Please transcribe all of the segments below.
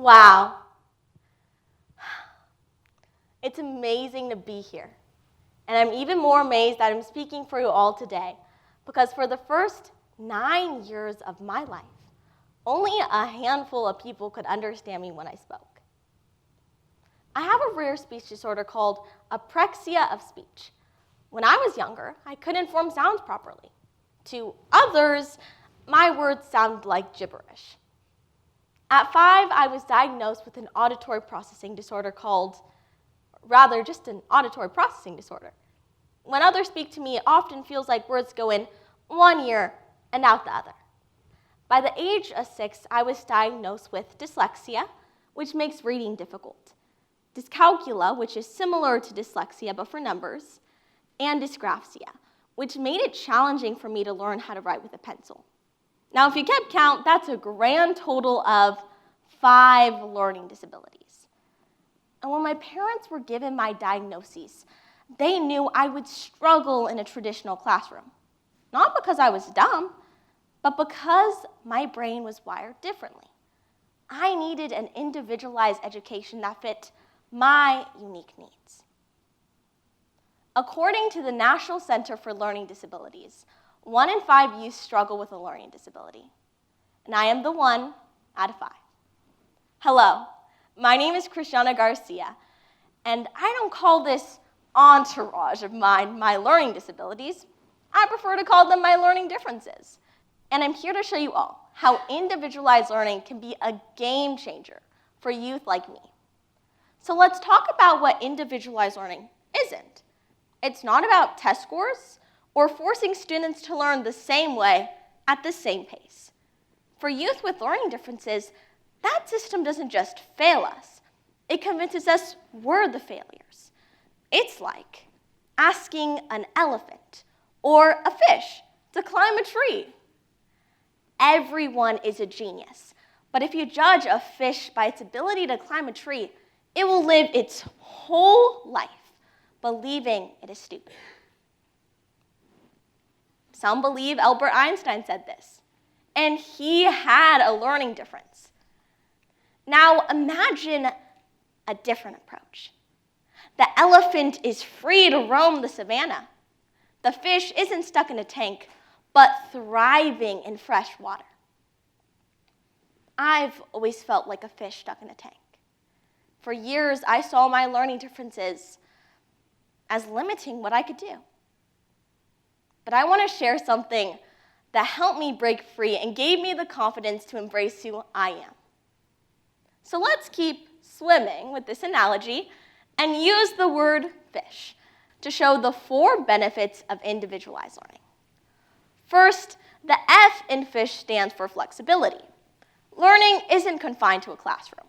Wow. It's amazing to be here. And I'm even more amazed that I'm speaking for you all today, because for the first 9 years of my life, only a handful of people could understand me when I spoke. I have a rare speech disorder called apraxia of speech. When I was younger, I couldn't form sounds properly. To others, my words sound like gibberish. At 5, I was diagnosed with an auditory processing disorder called, rather just an auditory processing disorder. When others speak to me, it often feels like words go in one ear and out the other. By the age of 6, I was diagnosed with dyslexia, which makes reading difficult, dyscalculia, which is similar to dyslexia but for numbers, and dysgraphia, which made it challenging for me to learn how to write with a pencil. Now, if you kept count, that's a grand total of 5 learning disabilities. And when my parents were given my diagnoses, they knew I would struggle in a traditional classroom. Not because I was dumb, but because my brain was wired differently. I needed an individualized education that fit my unique needs. According to the National Center for Learning Disabilities, 1 in 5 youth struggle with a learning disability, and I am the 1 out of 5. Hello, my name is Christiana Garcia, and I don't call this entourage of mine my learning disabilities. I prefer to call them my learning differences. And I'm here to show you all how individualized learning can be a game changer for youth like me. So let's talk about what individualized learning isn't. It's not about test scores or forcing students to learn the same way at the same pace. For youth with learning differences, that system doesn't just fail us. It convinces us we're the failures. It's like asking an elephant or a fish to climb a tree. Everyone is a genius, but if you judge a fish by its ability to climb a tree, it will live its whole life believing it is stupid. Some believe Albert Einstein said this, and he had a learning difference. Now imagine a different approach. The elephant is free to roam the savannah. The fish isn't stuck in a tank, but thriving in fresh water. I've always felt like a fish stuck in a tank. For years, I saw my learning differences as limiting what I could do. But I want to share something that helped me break free and gave me the confidence to embrace who I am. So let's keep swimming with this analogy and use the word fish to show the 4 benefits of individualized learning. First, the F in fish stands for flexibility. Learning isn't confined to a classroom.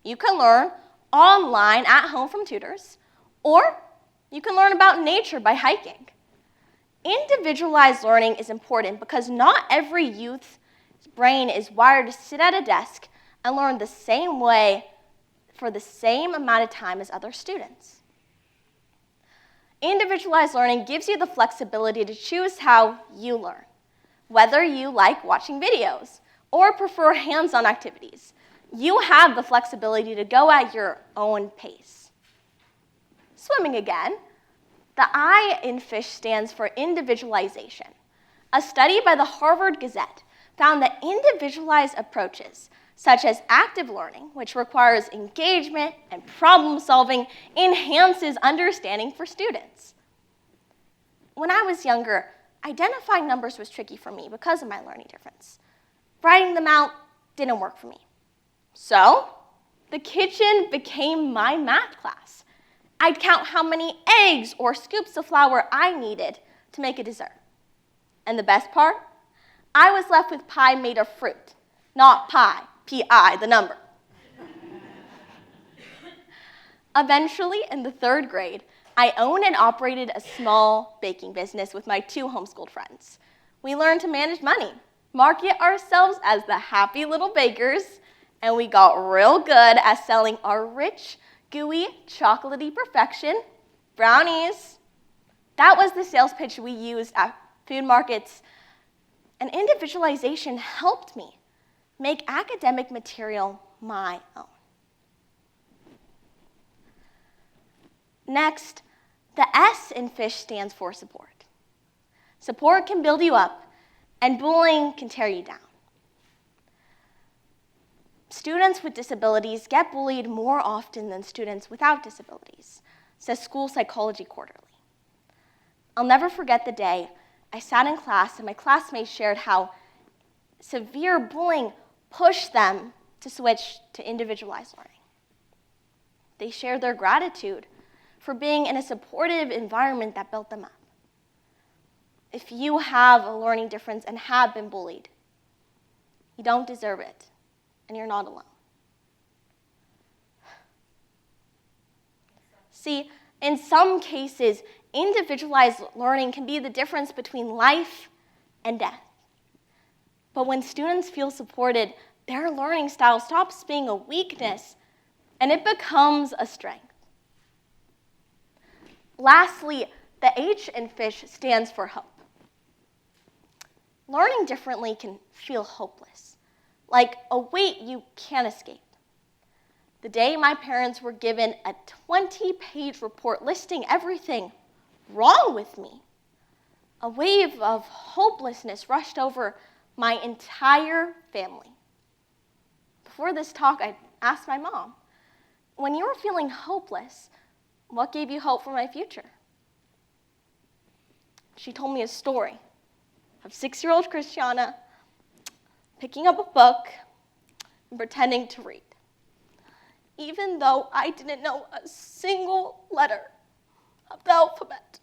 You can learn online at home from tutors, or you can learn about nature by hiking. Individualized learning is important because not every youth's brain is wired to sit at a desk and learn the same way for the same amount of time as other students. Individualized learning gives you the flexibility to choose how you learn, whether you like watching videos or prefer hands-on activities. You have the flexibility to go at your own pace. Swimming again, the I in fish stands for individualization. A study by the Harvard Gazette found that individualized approaches, such as active learning, which requires engagement and problem solving, enhances understanding for students. When I was younger, identifying numbers was tricky for me because of my learning difference. Writing them out didn't work for me. So, the kitchen became my math class. I'd count how many eggs or scoops of flour I needed to make a dessert. And the best part? I was left with pie made of fruit, not pie, P-I, the number. Eventually, in the 3rd grade, I owned and operated a small baking business with my 2 homeschooled friends. We learned to manage money, market ourselves as the happy little bakers, and we got real good at selling our rich, gooey, chocolatey perfection brownies. That was the sales pitch we used at food markets, and individualization helped me make academic material my own. Next, the S in FISH stands for support. Support can build you up, and bullying can tear you down. Students with disabilities get bullied more often than students without disabilities, says School Psychology Quarterly. I'll never forget the day I sat in class and my classmates shared how severe bullying pushed them to switch to individualized learning. They shared their gratitude for being in a supportive environment that built them up. If you have a learning difference and have been bullied, you don't deserve it, and you're not alone. See, in some cases, individualized learning can be the difference between life and death. But when students feel supported, their learning style stops being a weakness and it becomes a strength. Lastly, the H in FISH stands for hope. Learning differently can feel hopeless, like a weight you can't escape. The day my parents were given a 20-page report listing everything wrong with me, a wave of hopelessness rushed over my entire family. Before this talk, I asked my mom, when you were feeling hopeless, what gave you hope for my future? She told me a story of 6-year-old Christiana picking up a book and pretending to read, even though I didn't know a single letter of the alphabet.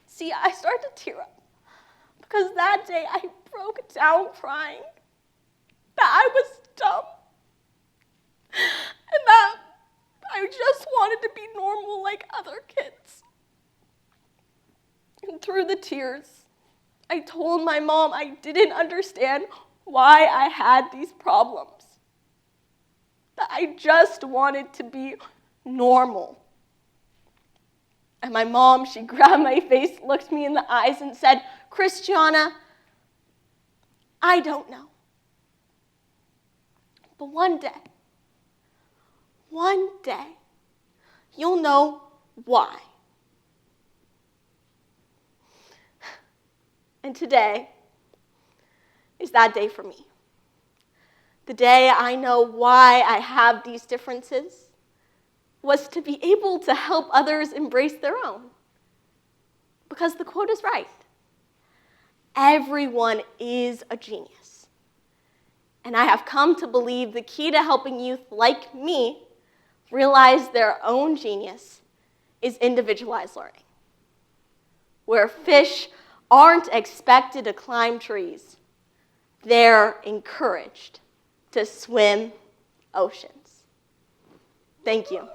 See, I started to tear up because that day I broke down crying that I was dumb and that I just wanted to be normal like other kids. And through the tears, I told my mom I didn't understand why I had these problems, that I just wanted to be normal. And my mom, she grabbed my face, looked me in the eyes, and said, Christiana, I don't know. But one day, you'll know why. And today is that day for me. The day I know why I have these differences was to be able to help others embrace their own. Because the quote is right. Everyone is a genius. And I have come to believe the key to helping youth like me realize their own genius is individualized learning, where fish aren't expected to climb trees. They're encouraged to swim oceans. Thank you.